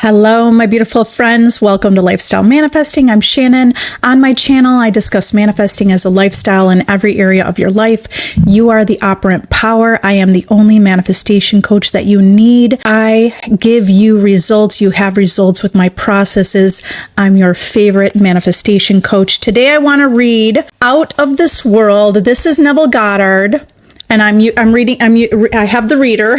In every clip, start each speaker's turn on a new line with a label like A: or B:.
A: Hello, my beautiful friends. Welcome to Lifestyle Manifesting. I'm Shannon. On my channel, I discuss manifesting as a lifestyle in every area of your life. You are the operant power. I am the only manifestation coach that you need. I give you results. You have results with my processes. I'm your favorite manifestation coach. Today, I want to read Out of This World. This is Neville Goddard. And I have the reader.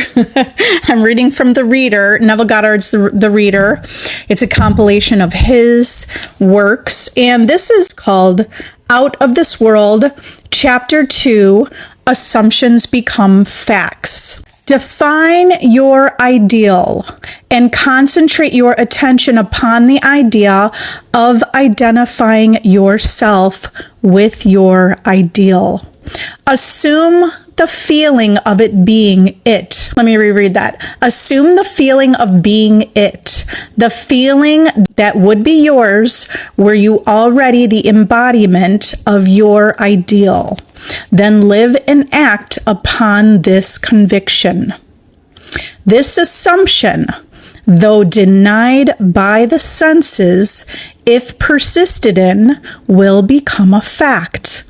A: I'm reading from the reader. Neville Goddard's the reader. It's a compilation of his works. And this is called Out of This World, Chapter 2, Assumptions Become Facts. Define your ideal and concentrate your attention upon the idea of identifying yourself with your ideal. Assume the feeling of it being it. Let me reread that. Assume the feeling of being it. The feeling that would be yours were you already the embodiment of your ideal. Then live and act upon this conviction. This assumption, though denied by the senses, if persisted in, will become a fact.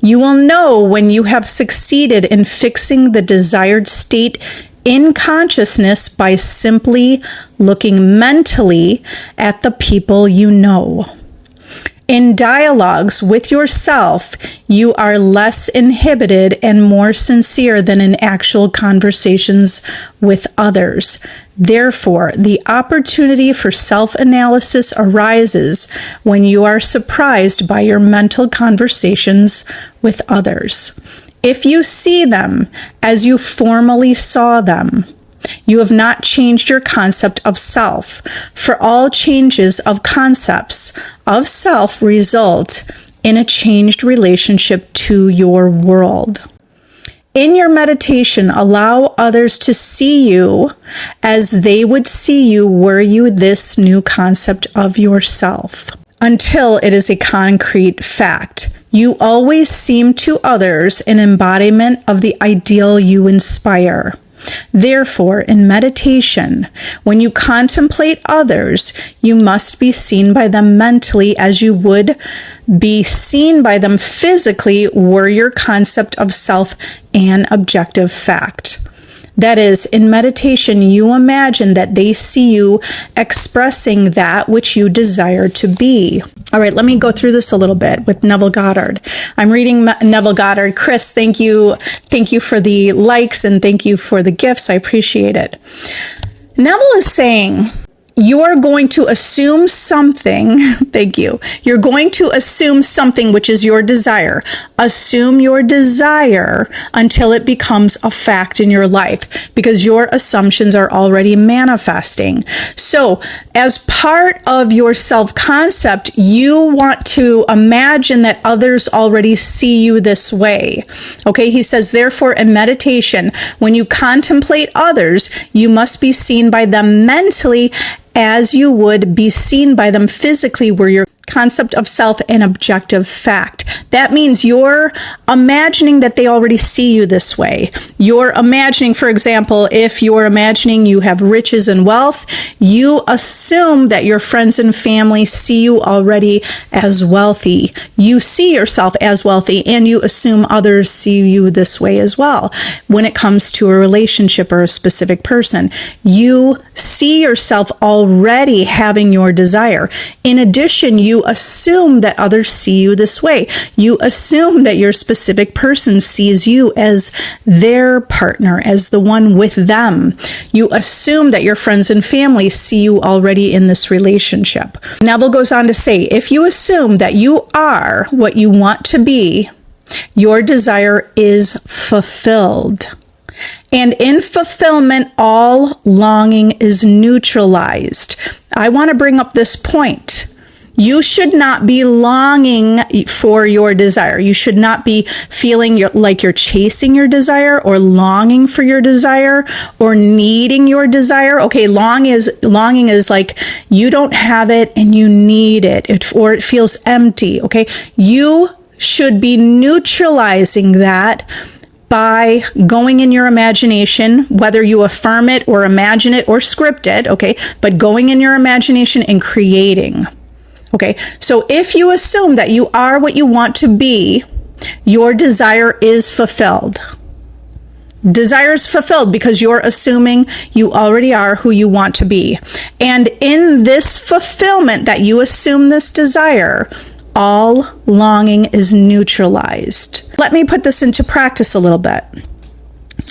A: You will know when you have succeeded in fixing the desired state in consciousness by simply looking mentally at the people you know. In dialogues with yourself, you are less inhibited and more sincere than in actual conversations with others. Therefore, the opportunity for self-analysis arises when you are surprised by your mental conversations with others. If you see them as you formerly saw them, you have not changed your concept of self, for all changes of concepts of self result in a changed relationship to your world. In your meditation, allow others to see you as they would see you were you this new concept of yourself, until it is a concrete fact. You always seem to others an embodiment of the ideal you inspire. Therefore, in meditation, when you contemplate others, you must be seen by them mentally as you would be seen by them physically were your concept of self an objective fact. That is, in meditation, you imagine that they see you expressing that which you desire to be. All right, let me go through this a little bit with Neville Goddard. I'm reading Neville Goddard. Chris, thank you. Thank you for the likes and thank you for the gifts. I appreciate it. Neville is saying, you are going to assume something. Thank you. You're going to assume something which is your desire. Assume your desire until it becomes a fact in your life because your assumptions are already manifesting. So as part of your self-concept, you want to imagine that others already see you this way. Okay, he says, therefore, in meditation, when you contemplate others, you must be seen by them mentally as you would be seen by them physically were your concept of self an objective fact. That means you're imagining that they already see you this way. You're imagining, for example, if you're imagining you have riches and wealth, you assume that your friends and family see you already as wealthy. You see yourself as wealthy and you assume others see you this way as well. When it comes to a relationship or a specific person, you see yourself already having your desire. In addition, you assume that others see you this way. You assume that your specific person sees you as their partner, as the one with them. You assume that your friends and family see you already in this relationship. Neville goes on to say, if you assume that you are what you want to be, your desire is fulfilled. And in fulfillment, all longing is neutralized. I want to bring up this point. You should not be longing for your desire. You should not be feeling like you're chasing your desire or longing for your desire or needing your desire. Okay, longing is like you don't have it and you need it, or it feels empty. Okay, you should be neutralizing that by going in your imagination, whether you affirm it or imagine it or script it, okay, but going in your imagination and creating. Okay, so if you assume that you are what you want to be, your desire is fulfilled. Desire is fulfilled because you're assuming you already are who you want to be. And in this fulfillment that you assume this desire, all longing is neutralized. Let me put this into practice a little bit,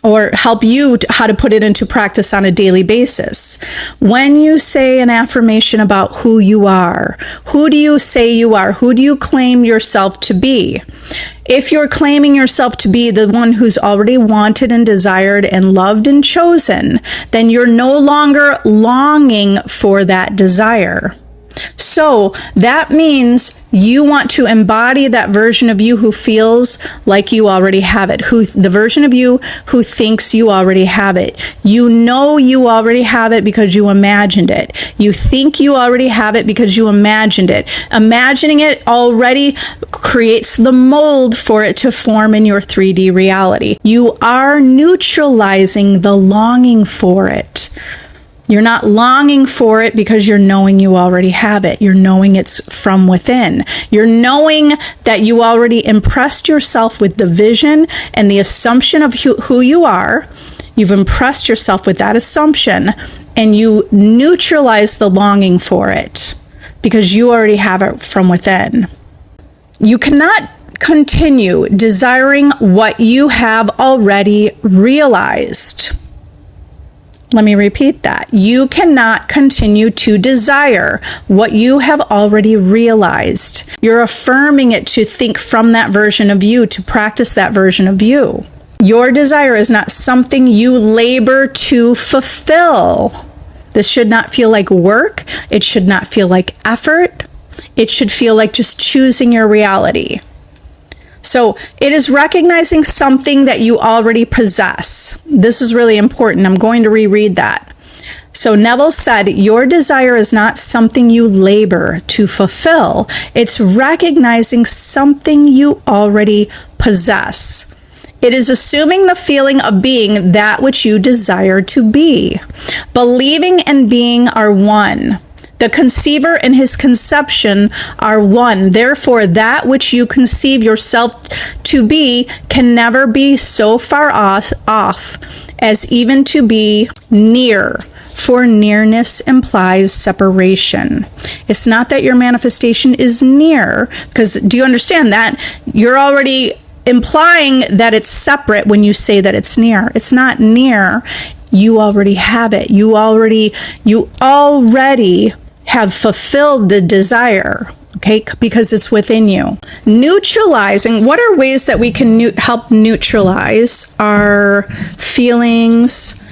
A: or help you how to put it into practice on a daily basis. When you say an affirmation about who you are, who do you say you are? Who do you claim yourself to be? If you're claiming yourself to be the one who's already wanted and desired and loved and chosen, then you're no longer longing for that desire. So that means you want to embody that version of you who feels like you already have it, the version of you who thinks you already have it. You know you already have it because you imagined it. You think you already have it because you imagined it. Imagining it already creates the mold for it to form in your 3D reality. You are neutralizing the longing for it. You're not longing for it because you're knowing you already have it. You're knowing it's from within. You're knowing that you already impressed yourself with the vision and the assumption of who you are. You've impressed yourself with that assumption, and you neutralize the longing for it because you already have it from within. You cannot continue desiring what you have already realized. Let me repeat that. You cannot continue to desire what you have already realized. You're affirming it to think from that version of you, to practice that version of you. Your desire is not something you labor to fulfill. This should not feel like work. It should not feel like effort. It should feel like just choosing your reality. So it is recognizing something that you already possess. This is really important. I'm going to reread that. So Neville said, your desire is not something you labor to fulfill. It's recognizing something you already possess. It is assuming the feeling of being that which you desire to be. Believing and being are one. The conceiver and his conception are one. Therefore, that which you conceive yourself to be can never be so far off as even to be near. For nearness implies separation. It's not that your manifestation is near, because do you understand that? You're already implying that it's separate when you say that it's near. It's not near. You already have it. You already have fulfilled the desire, okay, because it's within you. Neutralizing, what are ways that we can help neutralize our feelings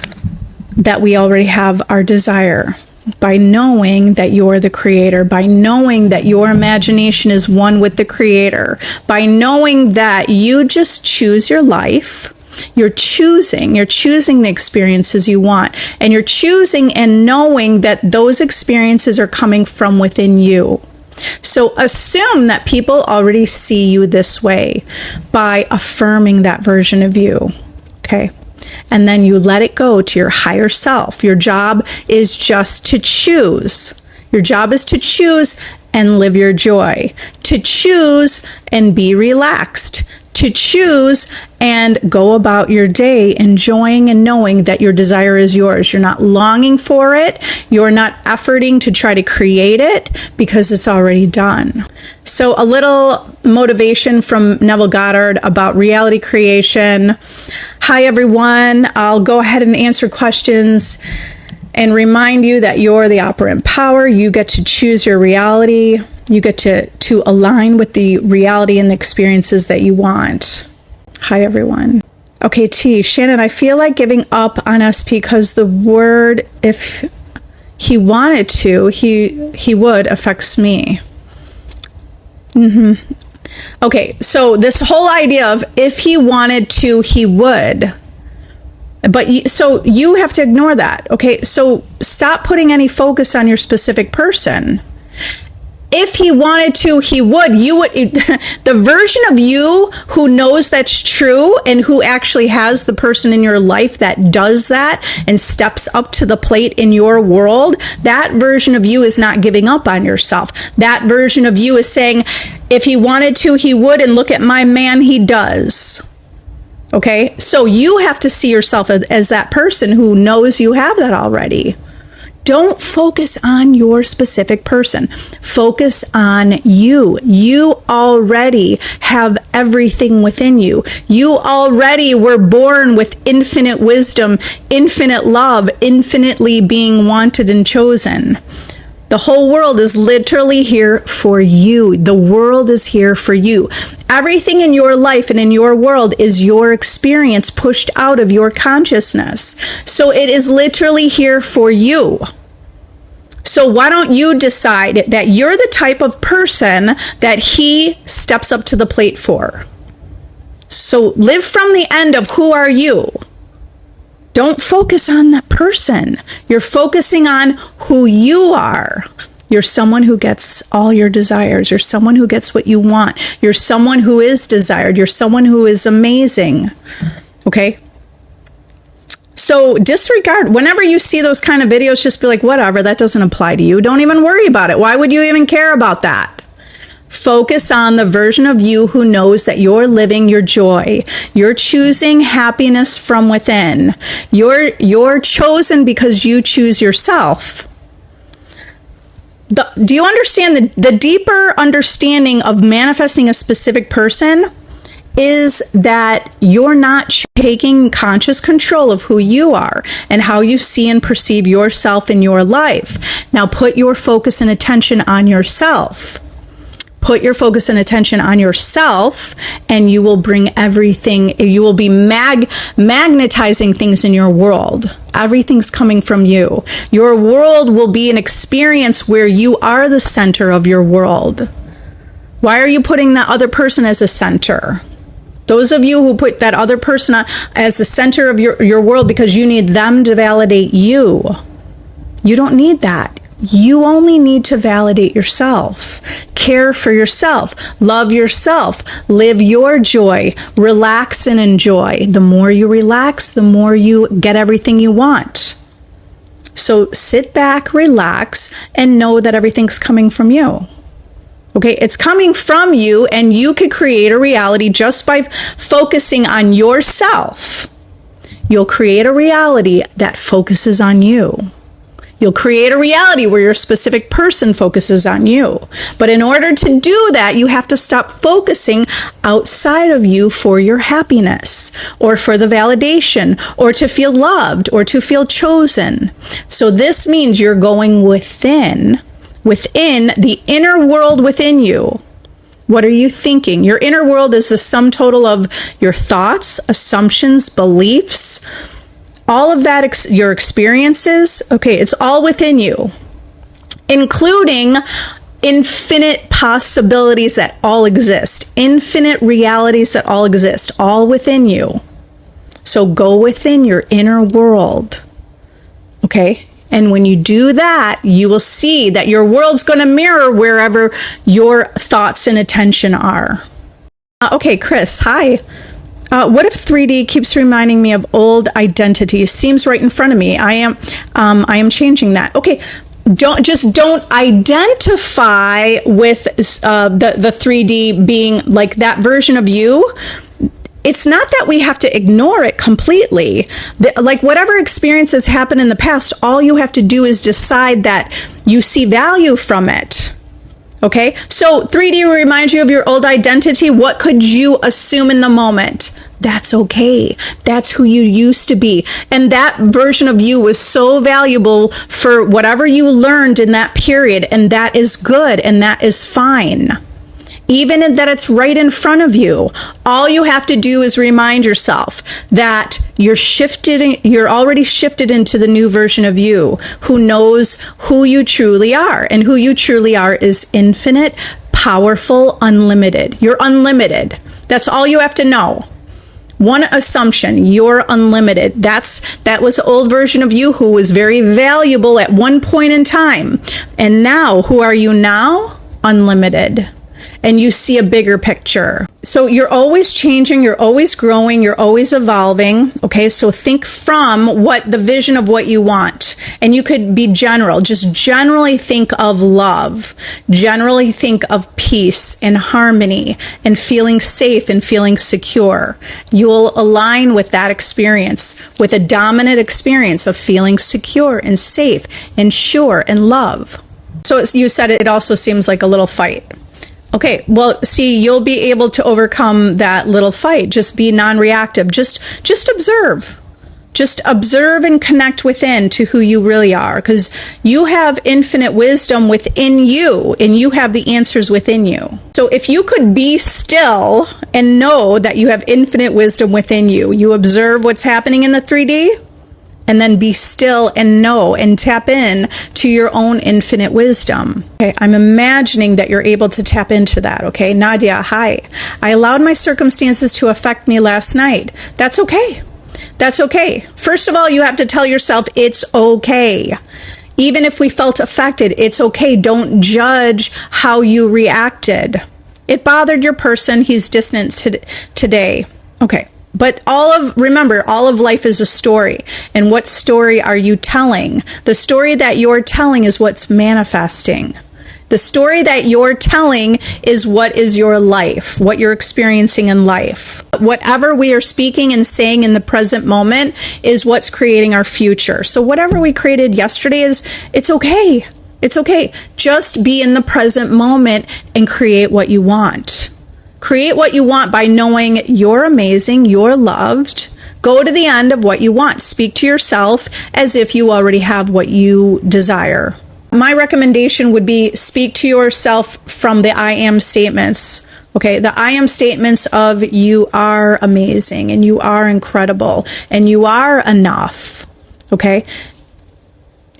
A: that we already have our desire? By knowing that you're the creator, by knowing that your imagination is one with the creator, by knowing that you just choose your life. You're choosing the experiences you want, and you're choosing and knowing that those experiences are coming from within you. So assume that people already see you this way by affirming that version of you, okay? And then you let it go to your higher self. Your job is just to choose. Your job is to choose and live your joy, to choose and be relaxed, to choose and go about your day enjoying and knowing that your desire is yours. You're not longing for it. You're not efforting to try to create it because it's already done. So a little motivation from Neville Goddard about reality creation. Hi, everyone. I'll go ahead and answer questions and remind you that you're the operant power. You get to choose your reality. You get to align with the reality and the experiences that you want. Hi, everyone. Okay, T. Shannon, I feel like giving up on us because the word, if he wanted to, he would, affects me. Okay, so this whole idea of if he wanted to, he would. So you have to ignore that. Okay, so stop putting any focus on your specific person. If he wanted to, he would. The version of you who knows that's true and who actually has the person in your life that does that and steps up to the plate in your world, that version of you is not giving up on yourself. That version of you is saying, if he wanted to, he would, and look at my man, he does. Okay? So you have to see yourself as that person who knows you have that already. Don't focus on your specific person. Focus on you. You already have everything within you. You already were born with infinite wisdom, infinite love, infinitely being wanted and chosen. The whole world is literally here for you. The world is here for you. Everything in your life and in your world is your experience pushed out of your consciousness. So it is literally here for you. So why don't you decide that you're the type of person that he steps up to the plate for? So live from the end of who are you. Don't focus on that person. You're focusing on who you are. You're someone who gets all your desires. You're someone who gets what you want. You're someone who is desired. You're someone who is amazing. Okay? So disregard, whenever you see those kind of videos, just be like, whatever, that doesn't apply to you. Don't even worry about it. Why would you even care about that? Focus on the version of you who knows that you're living your joy. You're choosing happiness from within. You're chosen because you choose yourself. Do you understand the deeper understanding of manifesting a specific person is that you're not taking conscious control of who you are and how you see and perceive yourself in your life. Now put your focus and attention on yourself. Put your focus and attention on yourself, and you will bring everything, you will be magnetizing things in your world. Everything's coming from you. Your world will be an experience where you are the center of your world. Why are you putting that other person as a center? Those of you who put that other person as the center of your world because you need them to validate you. You don't need that. You only need to validate yourself. Care for yourself. Love yourself. Live your joy. Relax and enjoy. The more you relax, the more you get everything you want. So sit back, relax, and know that everything's coming from you. Okay, it's coming from you, and you could create a reality just by focusing on yourself. You'll create a reality that focuses on you. You'll create a reality where your specific person focuses on you. But in order to do that, you have to stop focusing outside of you for your happiness or for the validation or to feel loved or to feel chosen. So this means you're going within the inner world within you. What are you thinking? Your inner world is the sum total of your thoughts, assumptions, beliefs, all of that, your experiences. Okay, it's all within you, including infinite possibilities that all exist, infinite realities that all exist, all within you. So go within your inner world. Okay? And when you do that, you will see that your world's going to mirror wherever your thoughts and attention are. Okay, Chris, hi. What if 3D keeps reminding me of old identities? Seems right in front of me. I am changing that. Okay, don't identify with the 3D being like that version of you. It's not that we have to ignore it completely. Like whatever experiences happen in the past, all you have to do is decide that you see value from it. Okay, so 3D reminds you of your old identity. What could you assume in the moment? That's okay. That's who you used to be. And that version of you was so valuable for whatever you learned in that period. And that is good. And that is fine. Even that it's right in front of you. All you have to do is remind yourself that you're already shifted into the new version of you who knows who you truly are. And who you truly are is infinite, powerful, unlimited. You're unlimited. That's all you have to know. One assumption, you're unlimited. That was the old version of you who was very valuable at one point in time. And now, who are you now? unlimited and you see a bigger picture. So you're always changing, you're always growing, you're always evolving. Okay, so think from what the vision of what you want. And you could be general, just generally think of love, generally think of peace and harmony and feeling safe and feeling secure. You'll align with that experience, with a dominant experience of feeling secure and safe and sure and love. So you said it also seems like a little fight. Okay, well, see, you'll be able to overcome that little fight. Just be non-reactive. Just observe. Just observe and connect within to who you really are, because you have infinite wisdom within you and you have the answers within you. So if you could be still and know that you have infinite wisdom within you, you observe what's happening in the 3D, and then be still and know and tap in to your own infinite wisdom. Okay, I'm imagining that you're able to tap into that. Okay, Nadia, hi. I allowed my circumstances to affect me last night. That's okay. That's okay. First of all, you have to tell yourself it's okay. Even if we felt affected, it's okay. Don't judge how you reacted. It bothered your person. He's distant today. Okay. But remember, all of life is a story. And what story are you telling? The story that you're telling is what's manifesting. The story that you're telling is what is your life, what you're experiencing in life. Whatever we are speaking and saying in the present moment is what's creating our future. So whatever we created yesterday it's okay. It's okay. Just be in the present moment and create what you want. Create what you want by knowing you're amazing, you're loved. Go to the end of what you want. Speak to yourself as if you already have what you desire. My recommendation would be speak to yourself from the I am statements. Okay, the I am statements of you are amazing and you are incredible and you are enough. Okay?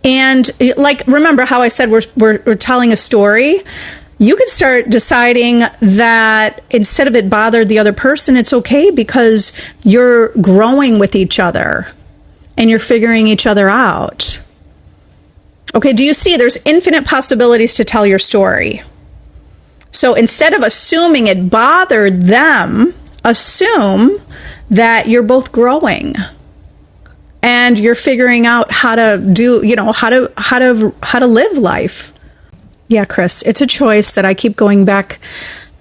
A: And like, remember how I said we're telling a story? You could start deciding that instead of it bothered the other person, it's okay because you're growing with each other and you're figuring each other out. Okay, do you see there's infinite possibilities to tell your story? So instead of assuming it bothered them, assume that you're both growing and you're figuring out how to do, how to live life. Yeah, Chris, it's a choice that I keep going back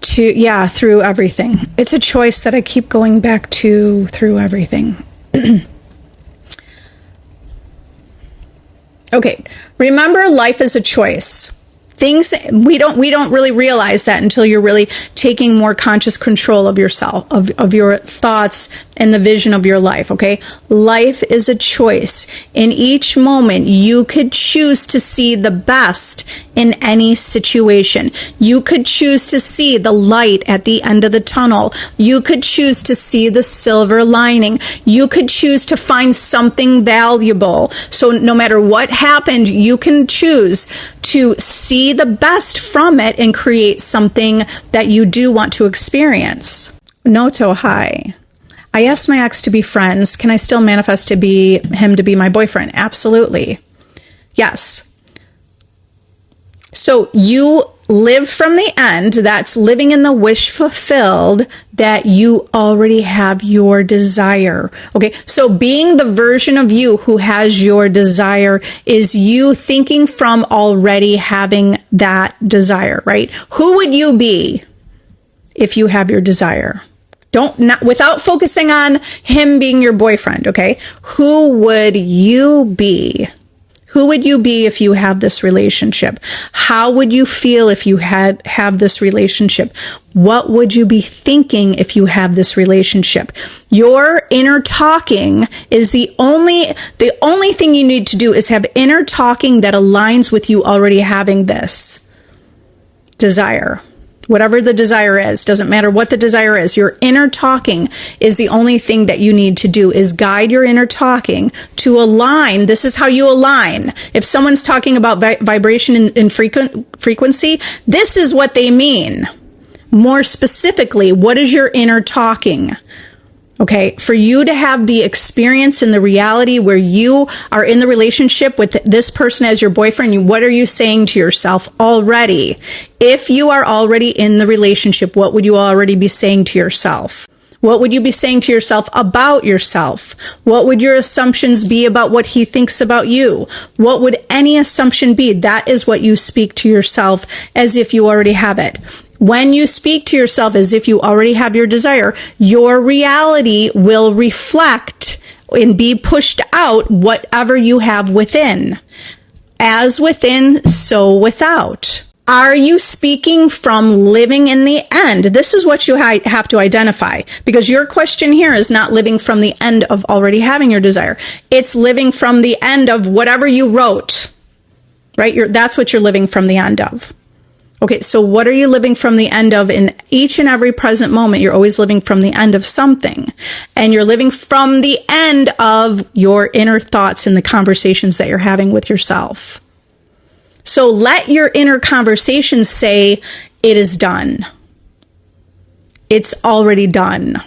A: to, through everything. It's a choice that I keep going back to through everything. Okay, remember life is a choice. Things we don't really realize that until you're really taking more conscious control of yourself, of your thoughts and the vision of your life, okay? Life is a choice. In each moment, you could choose to see the best in any situation. You could choose to see the light at the end of the tunnel. You could choose to see the silver lining. You could choose to find something valuable. So no matter what happened, you can choose to see the best from it and create something that you do want to experience. Noto, hi. I asked my ex to be friends. Can I still manifest him to be my boyfriend? Absolutely. Yes. So you live from the end, that's living in the wish fulfilled, that you already have your desire. Okay, so being the version of you who has your desire is you thinking from already having that desire, right? Who would you be if you have your desire? Without focusing on him being your boyfriend, okay? Who would you be? Who would you be if you have this relationship? How would you feel if you have this relationship? What would you be thinking if you have this relationship? Your inner talking is the only thing you need to do is have inner talking that aligns with you already having this desire. Whatever the desire is, doesn't matter what the desire is. Your inner talking is the only thing that you need to do, is guide your inner talking to align. This is how you align. If someone's talking about vibration and frequency, this is what they mean. More specifically, what is your inner talking? Okay, for you to have the experience and the reality where you are in the relationship with this person as your boyfriend, what are you saying to yourself already? If you are already in the relationship, what would you already be saying to yourself? What would you be saying to yourself about yourself? What would your assumptions be about what he thinks about you? What would any assumption be? That is what you speak to yourself as if you already have it. When you speak to yourself as if you already have your desire, your reality will reflect and be pushed out whatever you have within. As within, so without. Are you speaking from living in the end? This is what you have to identify, because your question here is not living from the end of already having your desire. It's living from the end of whatever you wrote, right? That's what you're living from the end of. Okay, so what are you living from the end of in each and every present moment? You're always living from the end of something. And you're living from the end of your inner thoughts and the conversations that you're having with yourself. So let your inner conversation say, it is done. It's already done.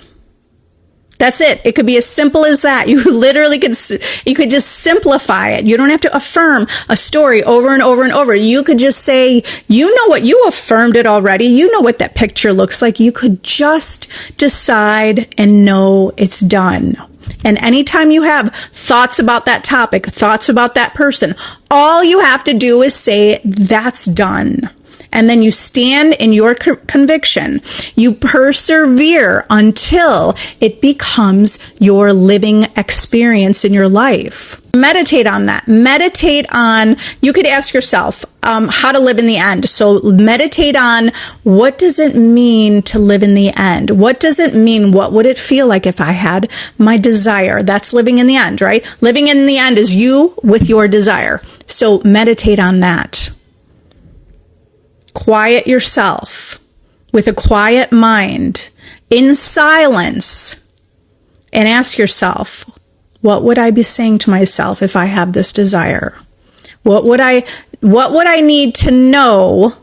A: That's it. It could be as simple as that. You could just simplify it. You don't have to affirm a story over and over and over. You could just say, you know what, you affirmed it already. You know what that picture looks like. You could just decide and know it's done. And anytime you have thoughts about that topic, thoughts about that person, all you have to do is say, that's done. And then you stand in your conviction. You persevere until it becomes your living experience in your life. Meditate on that. Meditate on, you could ask yourself how to live in the end. So meditate on, what does it mean to live in the end? What does it mean? What would it feel like if I had my desire? That's living in the end, right? Living in the end is you with your desire. So meditate on that. Quiet yourself with a quiet mind in silence and ask yourself, what would I be saying to myself if I have this desire? What would I need to know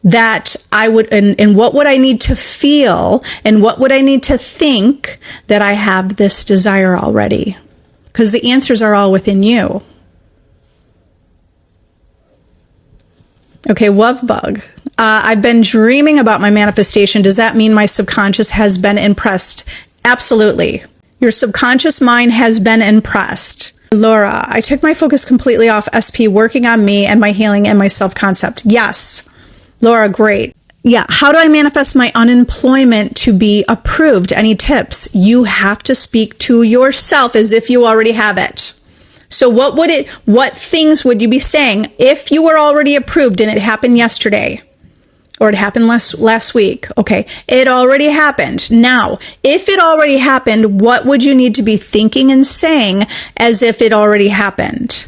A: that I would, and what would I need to feel, and what would I need to think that I have this desire already? Because the answers are all within you. Okay, love bug. I've been dreaming about my manifestation. Does that mean my subconscious has been impressed? Absolutely. Your subconscious mind has been impressed. Laura, I took my focus completely off SP, working on me and my healing and my self-concept. Yes. Laura, great. Yeah. How do I manifest my unemployment to be approved? Any tips? You have to speak to yourself as if you already have it. So what things would you be saying if you were already approved and it happened yesterday or it happened last week? Okay. It already happened. Now, if it already happened, what would you need to be thinking and saying as if it already happened?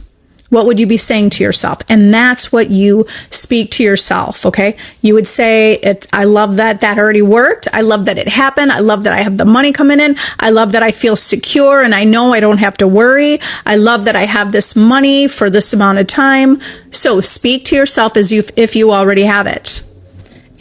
A: What would you be saying to yourself? And that's what you speak to yourself, okay? You would say, I love that already worked. I love that it happened. I love that I have the money coming in. I love that I feel secure and I know I don't have to worry. I love that I have this money for this amount of time. So speak to yourself as if you already have it.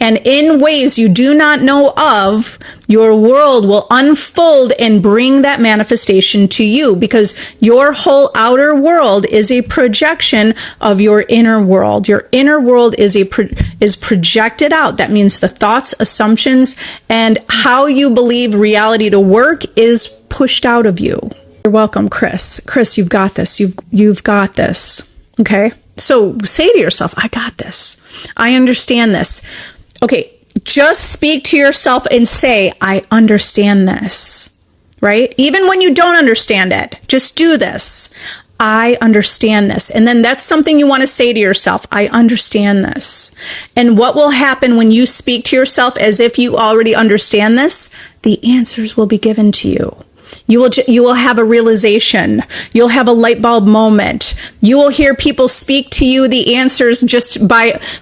A: And in ways you do not know of, your world will unfold and bring that manifestation to you, because your whole outer world is a projection of your inner world. Your inner world is projected out. That means the thoughts, assumptions, and how you believe reality to work is pushed out of you. You're welcome, Chris. Chris, you've got this. You've got this. Okay? So say to yourself, I got this. I understand this. Okay, just speak to yourself and say, I understand this, right? Even when you don't understand it, just do this. I understand this. And then that's something you want to say to yourself. I understand this. And what will happen when you speak to yourself as if you already understand this? The answers will be given to you. You will have a realization. You'll have a light bulb moment. You will hear people speak to you the answers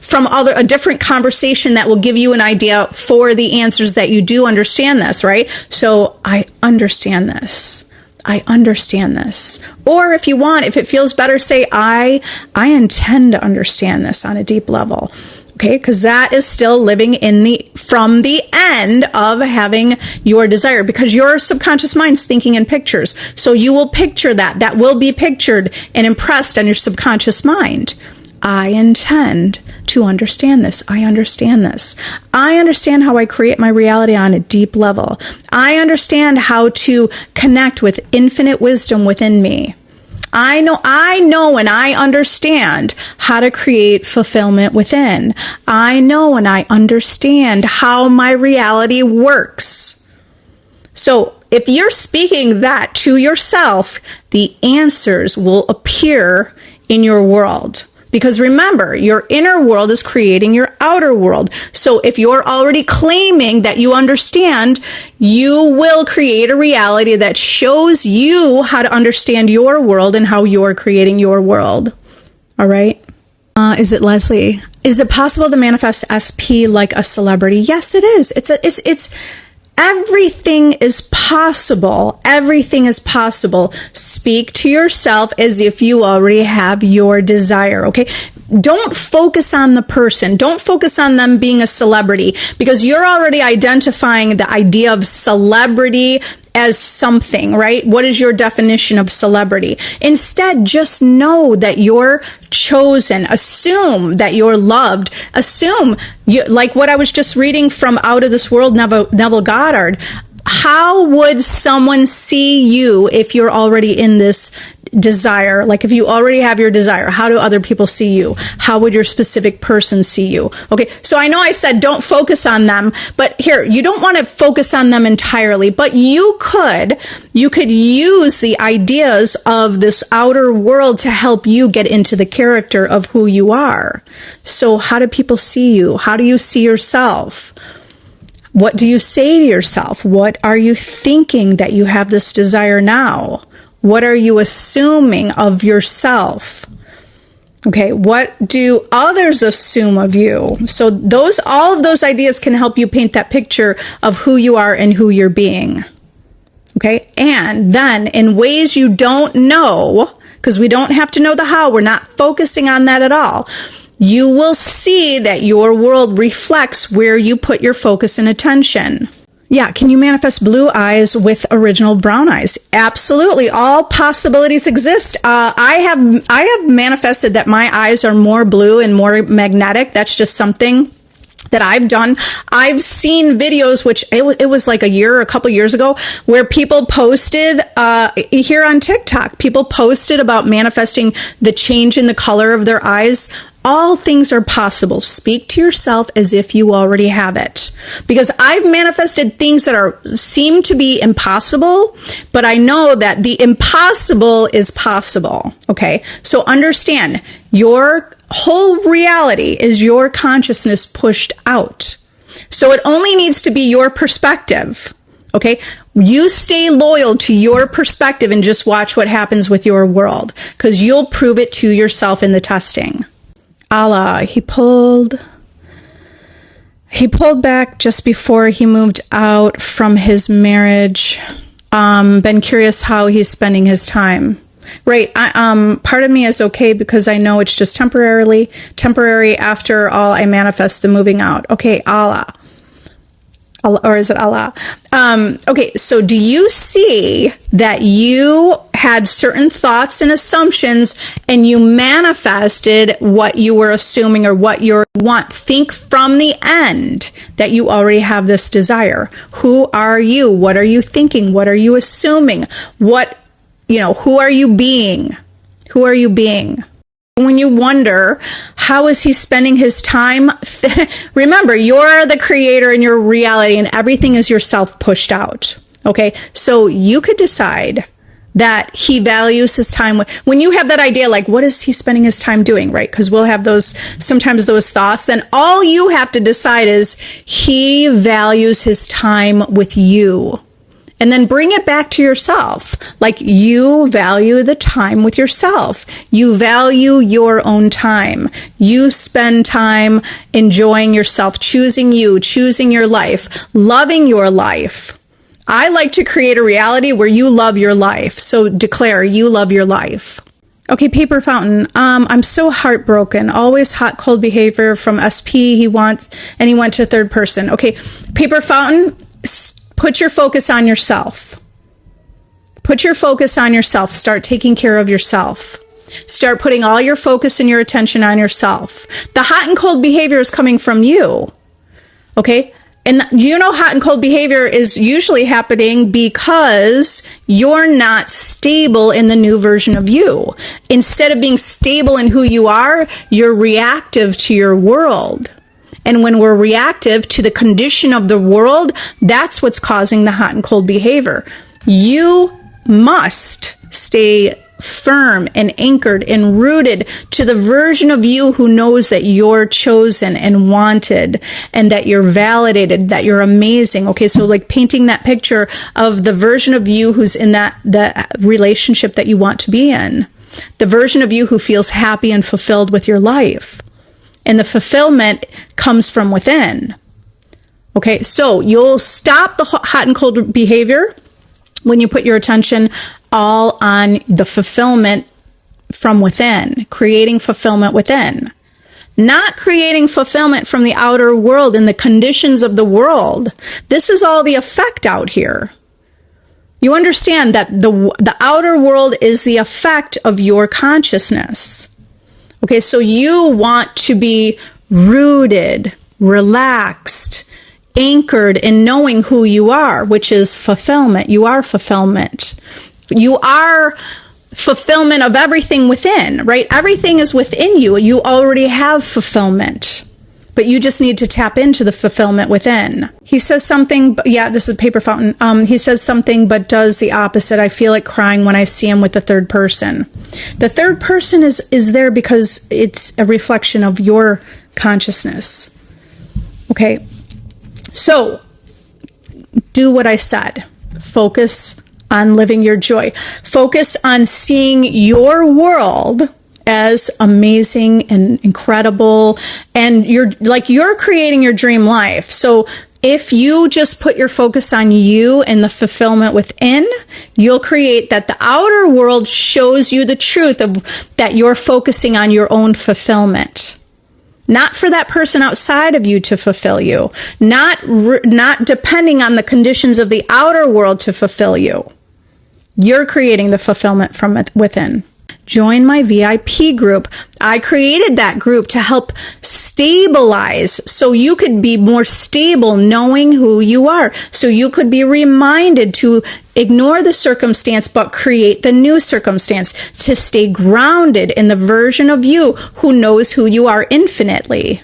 A: from a different conversation that will give you an idea for the answers that you do understand this, right? So I understand this. I understand this. Or if you want, if it feels better, say, I intend to understand this on a deep level. Okay, because that is still living from the end of having your desire, because your subconscious mind's thinking in pictures. So you will picture that. That will be pictured and impressed on your subconscious mind. I intend to understand this. I understand this. I understand how I create my reality on a deep level. I understand how to connect with infinite wisdom within me. I know and I understand how to create fulfillment within. I know and I understand how my reality works. So if you're speaking that to yourself, the answers will appear in your world. Because remember, your inner world is creating your outer world. So if you're already claiming that you understand, you will create a reality that shows you how to understand your world and how you're creating your world. All right? Is it Leslie? Is it possible to manifest SP like a celebrity? Yes, it is. It's everything is possible. Everything is possible. Speak to yourself as if you already have your desire, okay? Don't focus on the person. Don't focus on them being a celebrity, because you're already identifying the idea of celebrity as something, right? What is your definition of celebrity? Instead, just know that you're chosen. Assume that you're loved. Assume, like what I was just reading from Out of This World, Neville Goddard. How would someone see you if you're already in this desire? Like if you already have your desire, how do other people see you? How would your specific person see you? Okay, so I know I said don't focus on them, but here, you don't want to focus on them entirely, but you could use the ideas of this outer world to help you get into the character of who you are. So how do people see you? How do you see yourself? What do you say to yourself? What are you thinking that you have this desire now? What are you assuming of yourself? Okay, what do others assume of you? So all of those ideas can help you paint that picture of who you are and who you're being. Okay, and then in ways you don't know, because we don't have to know the how, we're not focusing on that at all. You will see that your world reflects where you put your focus and attention. Yeah, can you manifest blue eyes with original brown eyes? Absolutely. All possibilities exist. I have manifested that my eyes are more blue and more magnetic. That's just something that I've done. I've seen videos, which it was like a couple years ago, where people posted here on TikTok, people posted about manifesting the change in the color of their eyes. All things are possible. Speak to yourself as if you already have it. Because I've manifested things that seem to be impossible, but I know that the impossible is possible. Okay? So understand, your whole reality is your consciousness pushed out. So it only needs to be your perspective. Okay? You stay loyal to your perspective and just watch what happens with your world, because you'll prove it to yourself in the testing. Allah, he pulled back just before he moved out from his marriage. Been curious how he's spending his time. Right. Part of me is okay because I know it's just temporary. After all, I manifest the moving out. Okay, Allah. Or is it Allah? Okay, so do you see that you had certain thoughts and assumptions and you manifested what you were assuming or what you want? Think from the end that you already have this desire. Who are you? What are you thinking? What are you assuming? Who are you being? Who are you being? When you wonder, how is he spending his time? Remember, you're the creator in your reality and everything is yourself pushed out. Okay. So you could decide that he values his time. When you have that idea, like, what is he spending his time doing? Right. Because we'll have sometimes those thoughts. Then all you have to decide is he values his time with you. And then bring it back to yourself. Like, you value the time with yourself. You value your own time. You spend time enjoying yourself, choosing you, choosing your life, loving your life. I like to create a reality where you love your life. So declare you love your life. Okay, Paper Fountain. I'm so heartbroken. Always hot, cold behavior from SP. He went to third person. Okay, Paper Fountain, put your focus on yourself. Put your focus on yourself. Start taking care of yourself. Start putting all your focus and your attention on yourself. The hot and cold behavior is coming from you. Okay? And you know, hot and cold behavior is usually happening because you're not stable in the new version of you. Instead of being stable in who you are, you're reactive to your world. And when we're reactive to the condition of the world, that's what's causing the hot and cold behavior. You must stay firm and anchored and rooted to the version of you who knows that you're chosen and wanted and that you're validated, that you're amazing. Okay, so like painting that picture of the version of you who's in that relationship that you want to be in, the version of you who feels happy and fulfilled with your life. And the fulfillment comes from within. Okay, so you'll stop the hot and cold behavior when you put your attention all on the fulfillment from within, creating fulfillment within. Not creating fulfillment from the outer world and the conditions of the world. This is all the effect out here. You understand that the outer world is the effect of your consciousness. Okay, so you want to be rooted, relaxed, anchored in knowing who you are, which is fulfillment. You are fulfillment. You are fulfillment of everything within, right? Everything is within you. You already have fulfillment, but you just need to tap into the fulfillment within. He says something, yeah, this is Paper Fountain. He says something, but does the opposite. I feel like crying when I see him with the third person. The third person is there because it's a reflection of your consciousness. Okay. So, do what I said. Focus on living your joy. Focus on seeing your world as amazing and incredible. And you're creating your dream life. So, if you just put your focus on you and the fulfillment within, you'll create that the outer world shows you the truth of that you're focusing on your own fulfillment. Not for that person outside of you to fulfill you. Not depending on the conditions of the outer world to fulfill you. You're creating the fulfillment from within. Join my VIP group. I created that group to help stabilize so you could be more stable knowing who you are. So you could be reminded to ignore the circumstance but create the new circumstance, to stay grounded in the version of you who knows who you are infinitely.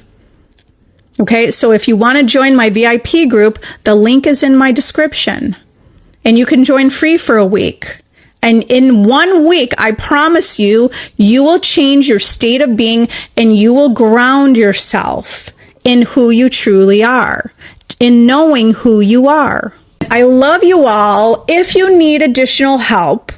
A: Okay, so if you want to join my VIP group, the link is in my description. And you can join free for a week. And in 1 week, I promise you, you will change your state of being and you will ground yourself in who you truly are, in knowing who you are. I love you all. If you need additional help,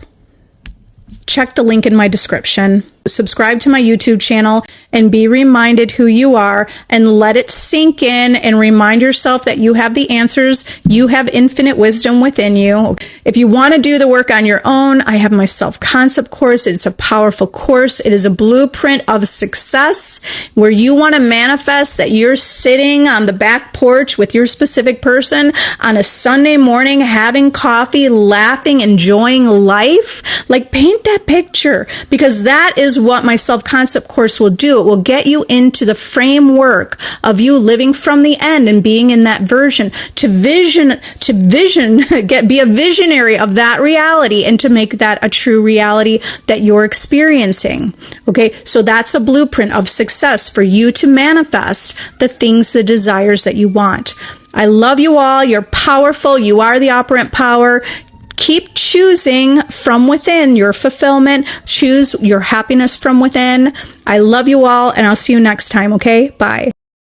A: check the link in my description. Subscribe to my YouTube channel and be reminded who you are and let it sink in and remind yourself that you have the answers. You have infinite wisdom within you. If you want to do the work on your own, I have my self-concept course. It's a powerful course. It is a blueprint of success where you want to manifest that you're sitting on the back porch with your specific person on a Sunday morning, having coffee, laughing, enjoying life. Like, paint that picture, because that is what my self-concept course will do. It will get you into the framework of you living from the end and being in that version, be a visionary of that reality and to make that a true reality that you're experiencing. Okay, so that's a blueprint of success for you to manifest the things, the desires that you want. I love you all. You're powerful. You are the operant power. Keep choosing from within your fulfillment. Choose your happiness from within. I love you all, and I'll see you next time, okay? Bye.